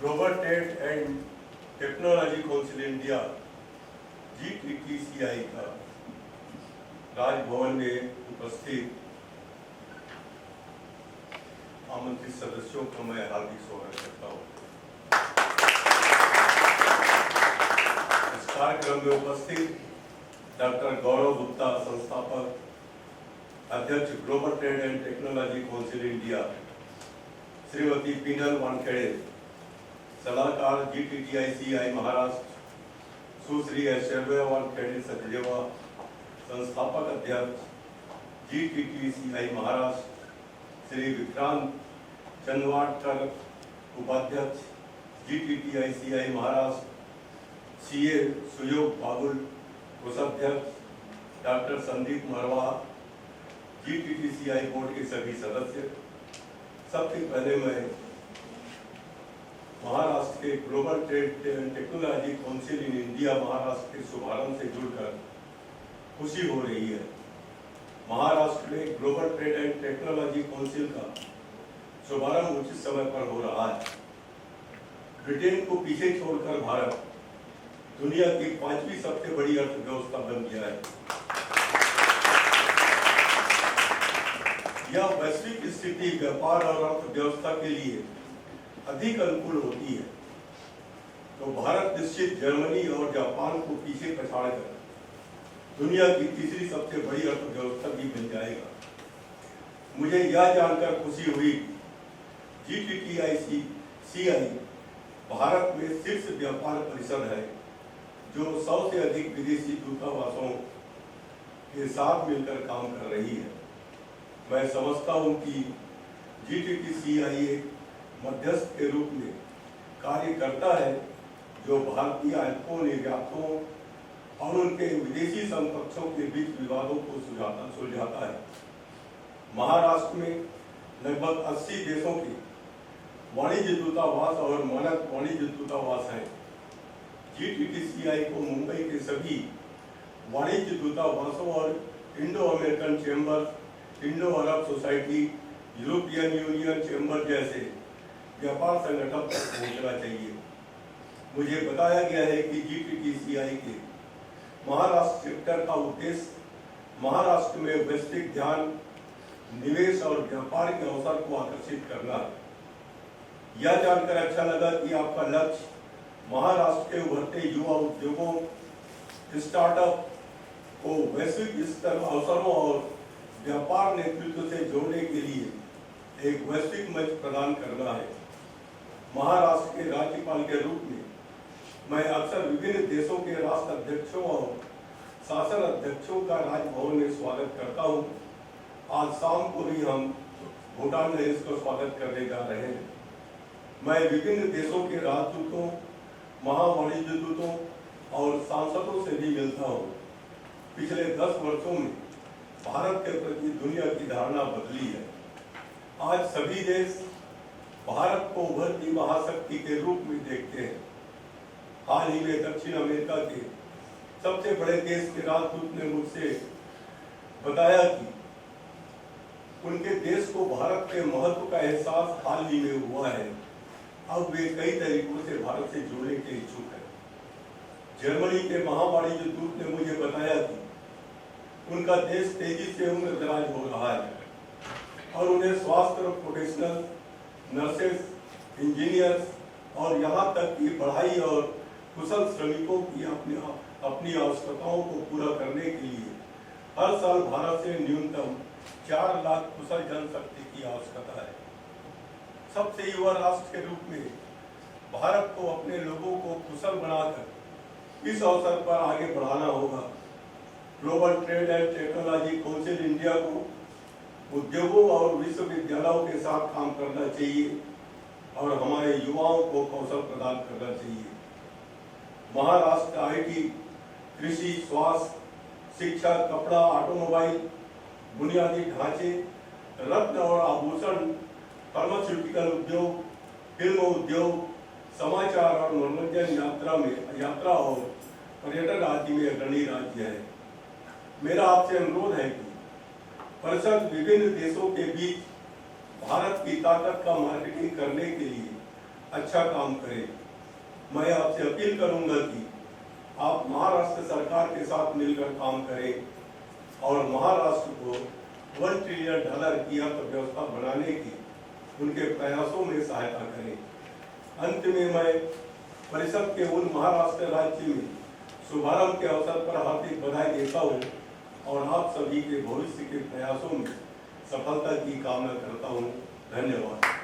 Global trade and technology council India GTTCI का राजभवन में उपस्थित आमंत्रित सदस्यों को मैं हार्दिक स्वागत करता हूँ। इस कार्यक्रम में उपस्थित डॉक्टर गौरव गुप्ता, संस्थापक अध्यक्ष global trade and technology council India, Shrimati Pinal Wankhede, सलाहकार GTTCI महाराष्ट्र, सुश्री ऐश्वर्या वानखेड़े सचदेवा, संस्थापक अध्यक्ष GTTCI महाराष्ट्र, श्री विक्रांत चंदवाडकर, उपाध्यक्ष GTTCI महाराष्ट्र, CA सुयोग बागुल, कोषाध्यक्ष डॉक्टर संदीप मरवा, GTTCI बोर्ड के सभी सदस्य। सबसे पहले मैं महाराष्ट्र के global trade and technology council in India Maharashtra के शुभारंभ से जुड़कर खुशी हो रही है। महाराष्ट्र में global trade and technology council का शुभारंभ उचित समय पर हो रहा है। ब्रिटेन को पीछे छोड़कर भारत दुनिया की 5वीं सबसे बड़ी अर्थव्यवस्था बन गया है। यह वैश्विक स्थिति व्यापार और अर्थव्यवस्था के लिए अधिक अनुकूल होती है तो भारत निश्चित जर्मनी और जापान को पीछे पछाड़कर दुनिया की तीसरी सबसे बड़ी अर्थव्यवस्था भी बन जाएगा। मुझे यह जानकर खुशी हुई GTTCI भारत में शीर्ष व्यापार परिषद है जो 100 से अधिक विदेशी दूतावासों के साथ मिलकर काम कर रही है। मैं समझता हूं कि GTTCI एक मध्यस्थ के रूप में कार्य करता है जो भारतीय आयातकों, निर्यातकों और उनके विदेशी समकक्षों के बीच विवादों को सुलझाता है। महाराष्ट्र में लगभग 80 देशों के वाणिज्य दूतावास और मानक वाणिज्य दूतावास हैं। GTTCI को मुंबई के सभी वाणिज्य दूतावासों और इंडो अमेरिकन चैम्बर, इंडो अरब सोसाइटी, यूरोपियन यूनियन चैम्बर जैसे व्यापार संगठन तक पहुंचना चाहिए। मुझे बताया गया है कि GTTCI के महाराष्ट्र सेक्टर का उद्देश्य महाराष्ट्र में वैश्विक ध्यान, निवेश और व्यापार के अवसर को आकर्षित करना है। यह जानकर अच्छा लगा कि आपका लक्ष्य महाराष्ट्र के उभरते युवा उद्योगों, स्टार्टअप को वैश्विक स्तर अवसरों और व्यापार नेतृत्व से जोड़ने के लिए एक वैश्विक मंच प्रदान करना है। महाराष्ट्र के राज्यपाल के रूप में मैं अक्सर विभिन्न देशों के राष्ट्र अध्यक्षों और शासन अध्यक्षों का राजभवन में स्वागत करता हूं। आज शाम को भी हम भूटान में इसका स्वागत करने जा रहे हैं। मैं विभिन्न देशों के राजदूतों, महावाणिज्य दूतों और सांसदों से भी मिलता हूं। पिछले 10 वर्षों में भारत के प्रति दुनिया की धारणा बदली है। आज सभी देश भारत को उभरती महाशक्ति के रूप में देखते हैं। हाल ही में दक्षिण अमेरिका के सबसे बड़े देश के राजदूत ने मुझसे बताया कि उनके देश को भारत के महत्व का एहसास हाल ही में हुआ है। अब वे कई तरीकों से भारत से जुड़ने के इच्छुक हैं। जर्मनी के महावाणिज्य दूत ने मुझे बताया कि उनका देश तेजी से उम्रदराज हो रहा है और उन्हें स्वास्थ्य और प्रोफेशनल, नर्सेस, इंजीनियर्स और यहाँ तक कि पढ़ाई और कुशल श्रमिकों की अपनी आवश्यकताओं को पूरा करने के लिए हर साल भारत से न्यूनतम 4 लाख कुशल जनशक्ति की आवश्यकता है। सबसे युवा राष्ट्र के रूप में भारत को अपने लोगों को कुशल बनाकर इस अवसर पर आगे बढ़ाना होगा। Global trade and technology council India को उद्योगों और विश्वविद्यालयों के साथ काम करना चाहिए और हमारे युवाओं को कौशल प्रदान करना चाहिए। महाराष्ट्र IT, कृषि, स्वास्थ्य, शिक्षा, कपड़ा, ऑटोमोबाइल, बुनियादी ढांचे, रत्न और आभूषण, फार्मास्यूटिकल उद्योग, फिल्म उद्योग, समाचार और मनोरंजन, यात्रा और पर्यटन आदि में अग्रणी राज्य है। मेरा आपसे अनुरोध है कि परिषद विभिन्न देशों के बीच भारत की ताकत का मार्केटिंग करने के लिए अच्छा काम करें। मैं आपसे अपील करूंगा कि आप महाराष्ट्र सरकार के साथ मिलकर काम करें और महाराष्ट्र को $1 ट्रिलियन की अर्थव्यवस्था बनाने की उनके प्रयासों में सहायता करें। अंत में मैं परिषद के उन महाराष्ट्र राज्य में शुभारंभ के अवसर पर हार्दिक बधाई देता हूँ और आप सभी के भविष्य के प्रयासों में सफलता की कामना करता हूँ। धन्यवाद।